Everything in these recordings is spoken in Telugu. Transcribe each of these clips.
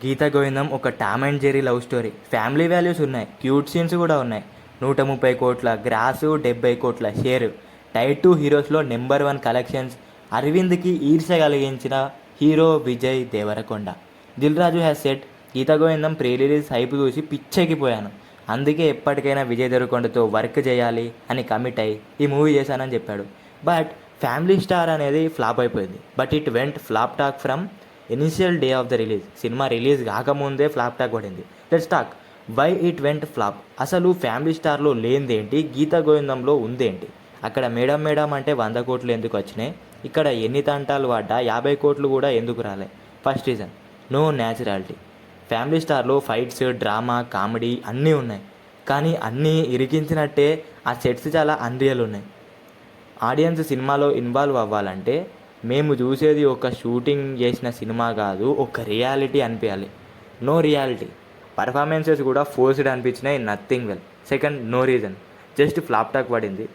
గీతా గోవిందం ఒక Tom and Jerry love story. Family values ఉన్నాయి, క్యూట్ సీన్స్ కూడా ఉన్నాయి. 130 కోట్ల గ్రాసు, 70 కోట్ల షేరు. టైర్ 2 హీరోస్లో నెంబర్ 1 కలెక్షన్స్. అరవింద్కి ఈర్ష్య కలిగించిన hero Vijay Deverakonda. Dil Raju has set, Geetha Govindam pre release hype చూసి పిచ్చెక్కిపోయాను. అందుకే ఎప్పటికైనా విజయ్ దేవరకొండతో వర్క్ చేయాలి అని కమిట్ అయ్యి ఈ మూవీ చేశానని చెప్పాడు. బట్ ఫ్యామిలీ స్టార్ అనేది ఫ్లాప్ అయిపోయింది. But it went flop talk from initial day of the release. సినిమా రిలీజ్ కాకముందే ఫ్లాప్ టాక్ పడింది. Let's talk why it went flop. అసలు ఫ్యామిలీ స్టార్లో లేనిదేంటి, గీతా గోవిందంలో ఉందేంటి? అక్కడ మేడం మేడం అంటే 100 కోట్లు ఎందుకు వచ్చినాయి? ఇక్కడ ఎన్ని తంటాలు పడ్డా 50 కోట్లు కూడా ఎందుకు రాలే? First reason, no naturality. Family స్టార్లో ఫైట్స్, డ్రామా, కామెడీ అన్నీ ఉన్నాయి. కానీ అన్నీ ఇరికించినట్టే ఆ సెట్స్ చాలా అన్రియల్ ఉన్నాయి. ఆడియన్స్ సినిమాలో ఇన్వాల్వ్ అవ్వాలంటే మేము చూసేది ఒక షూటింగ్ చేసిన సినిమా కాదు, ఒక రియాలిటీ అనిపించాలి. No reality. పర్ఫార్మెన్సెస్ కూడా ఫోర్స్డ్ అనిపించినాయి, nothing well. Second, no reason, just flop talk పడింది.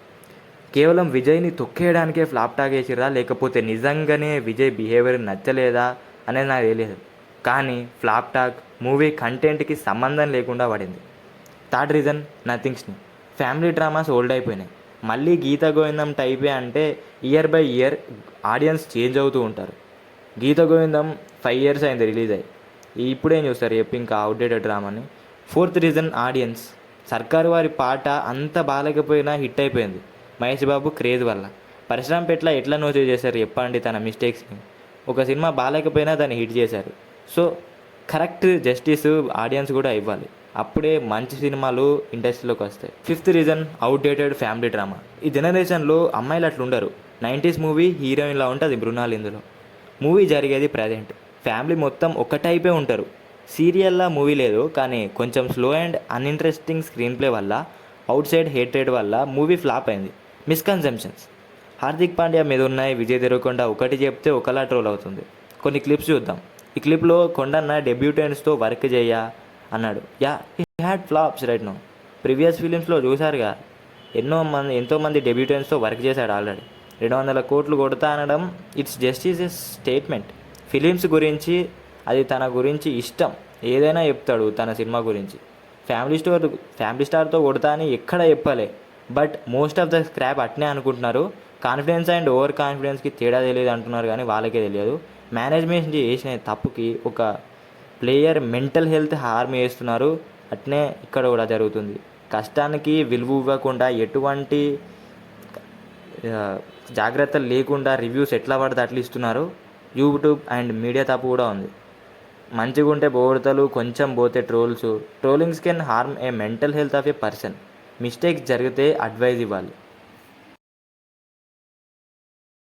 కేవలం విజయ్ని తొక్కేయడానికే ఫ్లాప్ టాక్ వేసిరా, లేకపోతే నిజంగానే విజయ్ బిహేవియర్ నచ్చలేదా అనేది నాకు తెలియదు. కానీ ఫ్లాప్ టాక్ మూవీ కంటెంట్కి సంబంధం లేకుండా పడింది. Third reason, nothings new. Family dramas old అయిపోయినాయి. మళ్ళీ గీతా గోవిందం టైపే అంటే year by year audience change అవుతూ ఉంటారు. గీతా గోవిందం 5 years అయింది రిలీజ్ అయ్యి. ఇప్పుడేం చూస్తారు చెప్పి ఇంకా అవుట్డేటెడ్ డ్రామాని. Fourth reason, audience. Sarkaru Vaari పాట అంత బాగాలేకపోయినా హిట్ అయిపోయింది మహేష్ బాబు క్రేజ్ వల్ల. పరశురాంపేట్ల ఎట్లా నోటీస్ చేశారు చెప్పండి తన మిస్టేక్స్ని. ఒక సినిమా బాగాలేకపోయినా దాన్ని హిట్ చేశారు. సో కరెక్ట్ జస్టిస్ ఆడియన్స్ కూడా ఇవ్వాలి, అప్పుడే మంచి సినిమాలు ఇండస్ట్రీలోకి వస్తాయి. Fifth reason, outdated family drama. ఈ జనరేషన్లో అమ్మాయిలు అట్లుండరు. 90s మూవీ హీరోయిన్లా ఉంటుంది మృణాల్. ఇందులో మూవీ జరిగేది ప్రజెంట్. ఫ్యామిలీ మొత్తం ఒక టైపే ఉంటారు. సీరియల్లా మూవీ లేదు, కానీ కొంచెం slow and uninteresting screen play వల్ల, అవుట్ సైడ్ హేట్రేడ్ వల్ల మూవీ ఫ్లాప్ అయింది. మిస్కన్సెప్షన్స్ హార్దిక్ పాండ్యా మీద ఉన్నాయి. విజయ్ దేవరకొండ ఒకటి చెప్తే ఒకలా ట్రోల్ అవుతుంది. కొన్ని క్లిప్స్ చూద్దాం. ఈ క్లిప్లో కొండన్న డెబ్యూటెంట్స్తో వర్క్ చేయ అన్నాడు. He had flops right no. Previous ఫిలిమ్స్లో చూసారుగా, ఎంతోమంది డెబ్యూటెంట్స్తో వర్క్ చేశాడు ఆల్రెడీ. 200 కోట్లు కొడతా అనడం it's just is a statement. Films గురించి, అది తన గురించి ఇష్టం, ఏదైనా చెప్తాడు తన సినిమా గురించి. ఫ్యామిలీ స్టార్తో కొడతా అని ఎక్కడ చెప్పలే. But most of the scrap అట్నే అనుకుంటున్నారు. కాన్ఫిడెన్స్ అండ్ ఓవర్ కాన్ఫిడెన్స్కి తేడా తెలియదు అంటున్నారు, కానీ వాళ్ళకే తెలియదు. మేనేజ్మెంట్ చేసిన తప్పుకి ఒక ప్లేయర్ మెంటల్ హెల్త్ హార్మ్ చేస్తున్నారు. అట్నే ఇక్కడ కూడా జరుగుతుంది. కష్టానికి విలువ ఇవ్వకుండా, ఎటువంటి జాగ్రత్తలు లేకుండా రివ్యూస్ ఎట్లా పడితే అట్లా ఇస్తున్నారు. యూట్యూబ్ అండ్ మీడియా తప్పు కూడా ఉంది. మంచిగా ఉంటే బోడతలు, కొంచెం పోతే trollings can harm A mental health of A person. Mistakes జరిగితే అడ్వైజ్ ఇవ్వాలి.